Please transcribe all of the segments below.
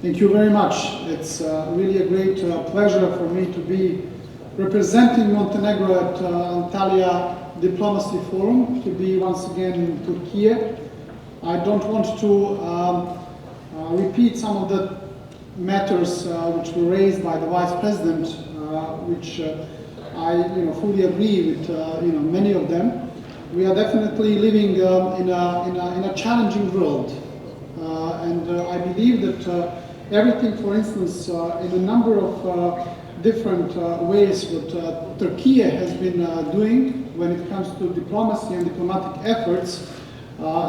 Thank you very much. It's really a great pleasure for me to be representing Montenegro at Antalya Diplomacy Forum, to be once again in Turkey. I don't want to repeat some of the matters which were raised by the Vice President, which I fully agree with many of them. We are definitely living in a challenging world, and I believe that everything, for instance, in a number of different ways what Turkey has been doing when it comes to diplomacy and diplomatic efforts,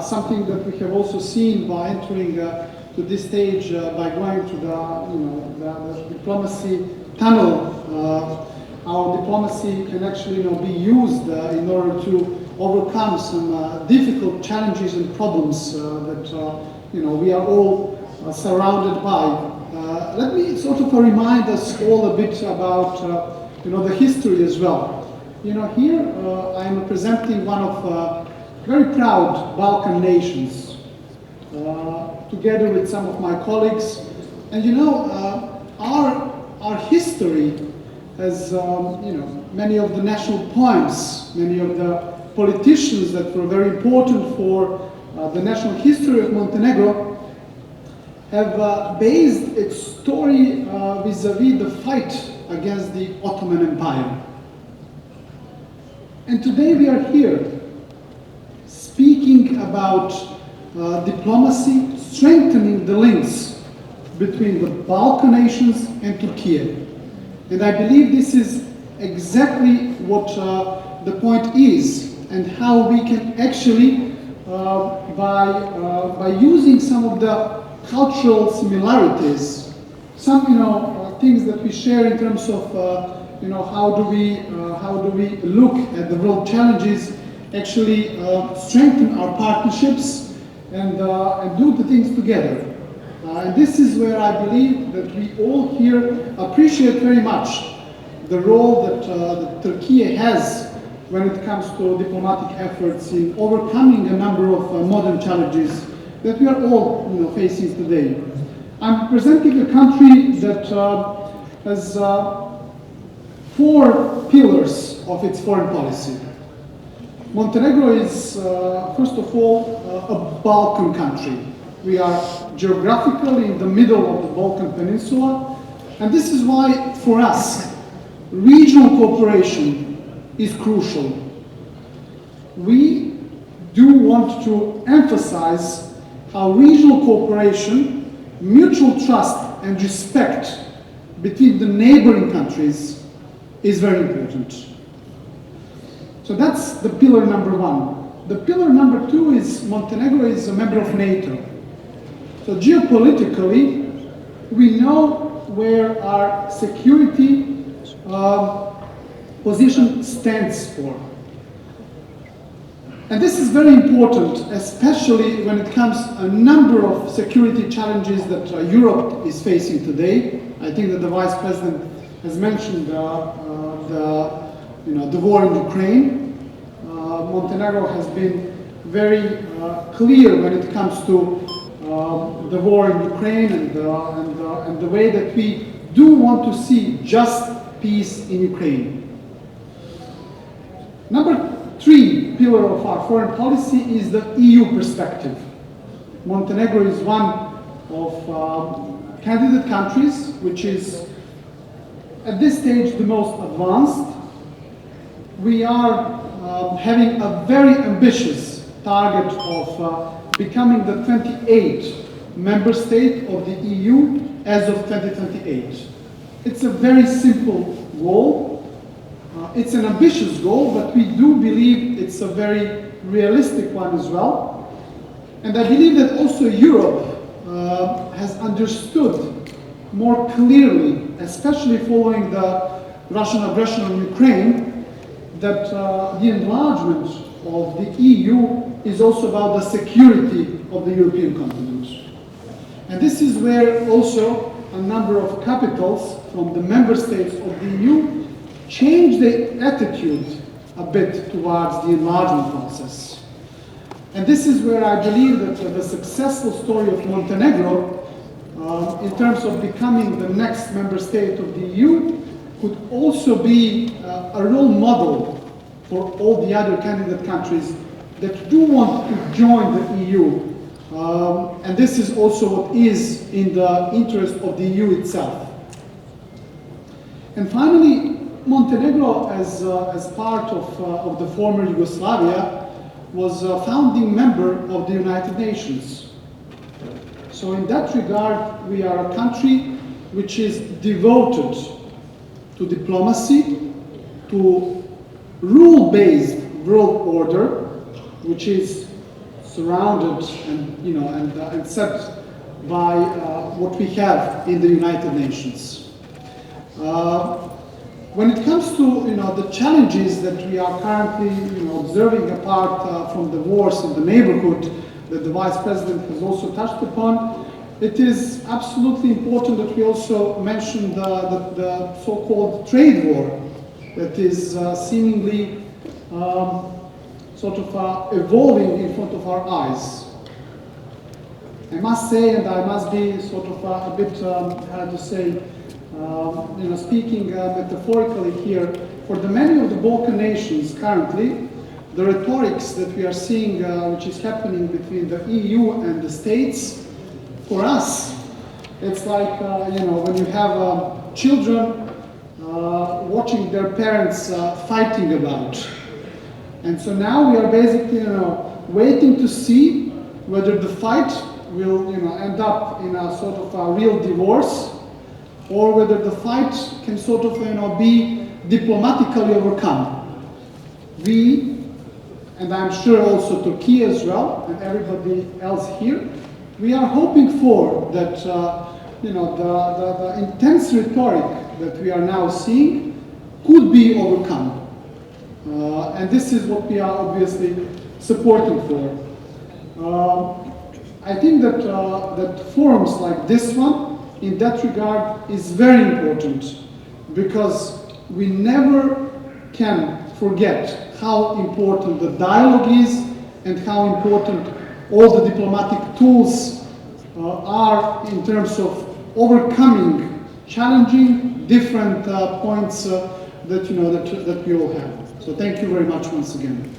something that we have also seen by entering to this stage by going to the diplomacy tunnel. Our diplomacy can actually be used in order to overcome some difficult challenges and problems that we are all surrounded by. Let me sort of remind us all a bit about the history as well. Here I am representing one of very proud Balkan nations, together with some of my colleagues, and our history has many of the national poems, many of the politicians that were very important for the national history of Montenegro have based its story vis-a-vis the fight against the Ottoman Empire. And today we are here speaking about diplomacy, strengthening the links between the Balkan nations and Turkey. And I believe this is exactly what the point is, and how we can actually, by using some of the cultural similarities, some things that we share in terms of how do we look at the world challenges, actually strengthen our partnerships and do the things together. And this is where I believe that we all here appreciate very much the role that Turkey has when it comes to diplomatic efforts in overcoming a number of modern challenges that we are all facing today. I'm representing a country that has 4 pillars of its foreign policy. Montenegro is, first of all, a Balkan country. We are geographically in the middle of the Balkan Peninsula, and this is why, for us, regional cooperation is crucial. We do want to emphasize how regional cooperation, mutual trust and respect between the neighboring countries is very important. So that's the pillar number 1. The pillar number 2 is Montenegro is a member of NATO. So geopolitically, we know where our security position stands for. And this is very important, especially when it comes a number of security challenges that Europe is facing today. I think that the Vice President has mentioned the war in Ukraine. Montenegro has been very clear when it comes to the war in Ukraine and the way that we do want to see just peace in Ukraine. Number 3 pillar of our foreign policy is the EU perspective. Montenegro is one of candidate countries which is at this stage the most advanced. We are having a very ambitious target of becoming the 28th member state of the EU as of 2028. It's a very simple goal. It's an ambitious goal, but we do believe it's a very realistic one as well. And I believe that also Europe has understood more clearly, especially following the Russian aggression on Ukraine, that the enlargement of the EU is also about the security of the European continent. And this is where also a number of capitals from the member states of the EU change their attitude a bit towards the enlargement process. And this is where I believe that the successful story of Montenegro in terms of becoming the next member state of the EU, could also be a role model for all the other candidate countries that do want to join the EU. And this is also what is in the interest of the EU itself. And finally, Montenegro, as part of the former Yugoslavia, was a founding member of the United Nations. So in that regard, we are a country which is devoted to diplomacy, to rule-based world order, which is surrounded and set by what we have in the United Nations. When it comes to the challenges that we are currently observing apart from the wars in the neighborhood that the Vice President has also touched upon, it is absolutely important that we also mention the so-called trade war that is seemingly sort of evolving in front of our eyes. I must say, and I must be sort of a bit, how to say, speaking metaphorically here, for the many of the Balkan nations currently, the rhetorics that we are seeing, which is happening between the EU and the States, for us, it's like, when you have children watching their parents fighting about. And so now we are basically, waiting to see whether the fight will, end up in a sort of a real divorce, or whether the fight can sort of, be diplomatically overcome. We, and I'm sure also Turkey as well, and everybody else here, we are hoping for that, the intense rhetoric that we are now seeing could be overcome. And this is what we are obviously supporting for. I think that, that forums like this one, in that regard, is very important, because we never can forget how important the dialogue is and how important all the diplomatic tools are in terms of overcoming challenging different points that we all have. So thank you very much once again.